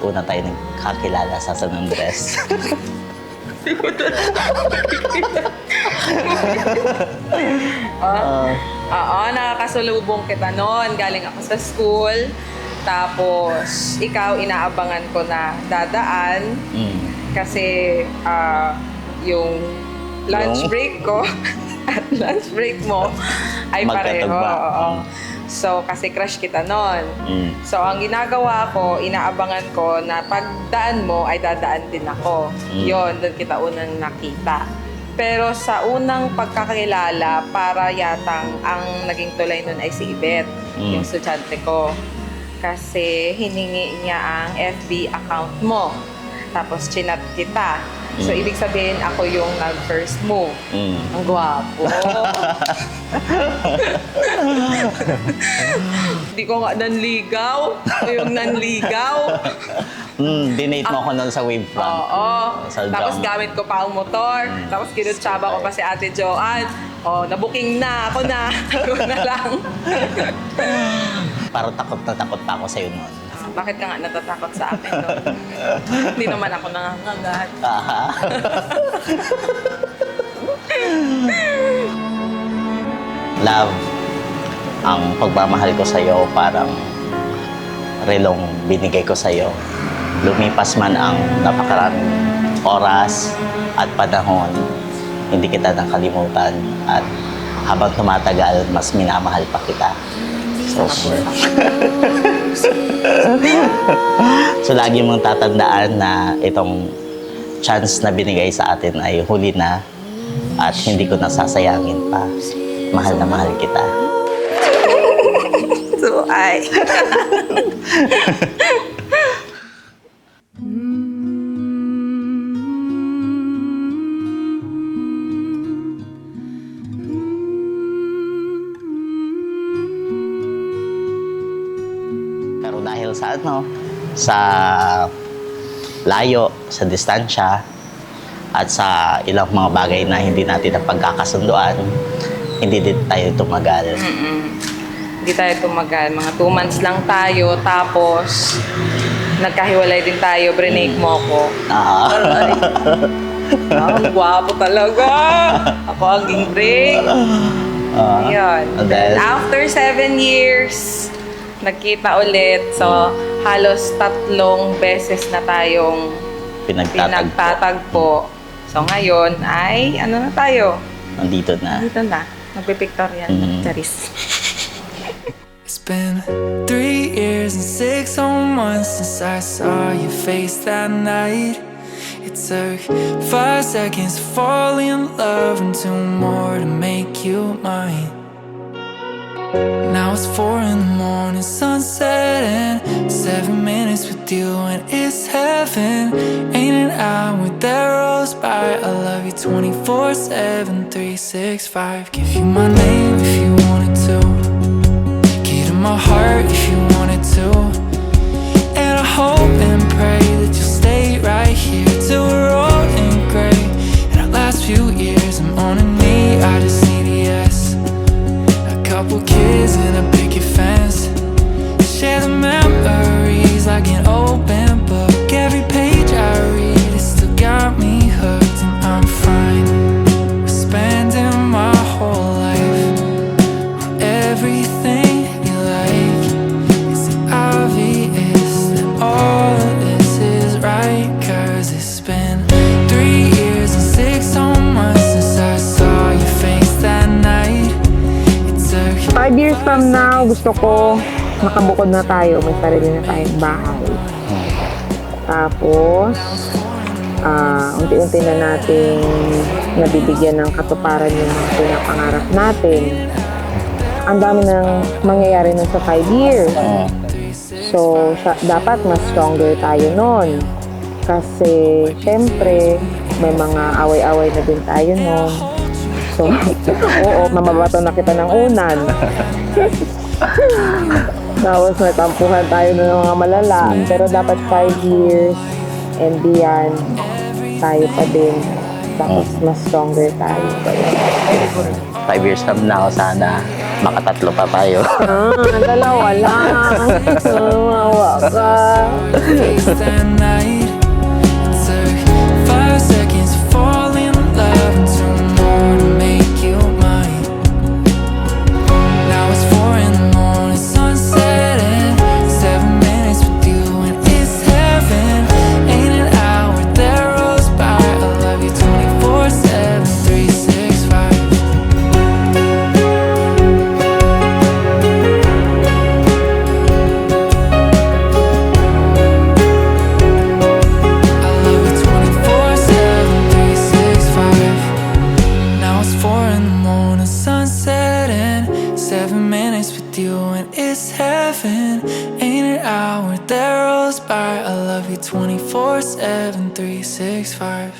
Una tayo nagkakilala sa San Andres. Oo, nakakasalubong kita noon. Galing ako sa school. Tapos, ikaw, inaabangan ko na dadaan. Kasi yung lunch break ko at lunch break mo ay pareho. Oo. So, kasi crush kita noon. So, ang ginagawa ko, inaabangan ko na pagdaan mo ay dadaan din ako. Yon, doon kita unang nakita. Pero sa unang pagkakilala, para yatang ang naging tulay nun ay si Ibet, yung estudyante ko. Kasi hiningi niya ang FB account mo. Tapos chinat kita. So, ibig sabihin, ako yung nag-first move. Ang gwapo. Hindi ko nga nanligaw. Yung nanligaw. Dinate mo ako nun sa Wavefront. Oo. Sa Tapos Jam. gamit ko pa ang motor. Tapos kinutsaba ko pa si Ate Joanne. Oh, nabuking na. Ako na. Ako na lang. Parang takot na takot pa ako sa'yo nun. Bakit ka nga natatakot sa akin doon? Hindi naman ako nangangagat. Love, ang pagmamahal ko sa'yo parang relong binigay ko sa'yo. Lumipas man ang napakaraming oras at panahon, hindi kita nakalimutan at habang tumatagal, mas minamahal pa kita. So lagi mong tatandaan na itong chance na binigay sa atin ay huli na at hindi ko nasasayangin pa. Mahal na mahal kita. So, ay. Pero dahil sa sa layo, sa distansya, at sa ilang mga bagay na hindi natin napagkakasunduan, hindi din tayo tumagal. Hindi tayo tumagal. Mga 2 months lang tayo. Tapos, nagkahiwalay din tayo. Brinake mo ako. Ang gwapo talaga. Ako ang gingbring. Ayun. And then, After 7 years, nagkita ulit. So, halos 3 beses na tayong pinagtatagpo. So, ngayon ay, ano na tayo? Nandito na. Dito na. Magpipictorial. Charis. It's been 3 years and 6 whole months since I saw your face that night. It took 5 seconds to fall in love and 2 more to make you mine. Now it's 4 in the morning, sunset, and 7 minutes with you, and it's heaven. Ain't an hour that rolls by. I love you 24/7, 365. Give you my name if you wanted to. Get in my heart if you wanted to. And I hope and pray that you'll stay right here till we're old and gray. And our last few years, I'm on a knee, I just need a yes. Couple kids and a picket fence. Share the memories like an open book. Every page I read, it still got me hooked. And I'm fine with spending my whole life on everything 5 years from now, gusto ko makabukod na tayo. May sarili na tayong bahay. Tapos, unti-unti na natin nabibigyan ng katuparan yung mga pinapangarap natin. Ang dami nang mangyayari nun sa 5 years. So, dapat mas stronger tayo nun. Kasi, syempre, may mga away-away na din tayo nun. So, oo, mamabato na kita ng unan. Tapos, may tampuhan tayo ng mga malala. Pero dapat 5 years and beyond, tayo pa din. Tapos, mas stronger tayo. 5 years from now, sana makatatlo pa tayo. Dalawa lang. Mawa ka. Face that night. It took 5 seconds to fall in love and 2 more to make you mine. Now it's 4 in the morning, sunset and 7 minutes with you and it's heaven. Ain't an hour that rolls by. I love you 24/7, 365. I love you 24/7, 365. Now it's 4 in the morning, sunset and 7 minutes with you and it's heaven. Ain't an hour that rolls by. I love you 24/7, 365.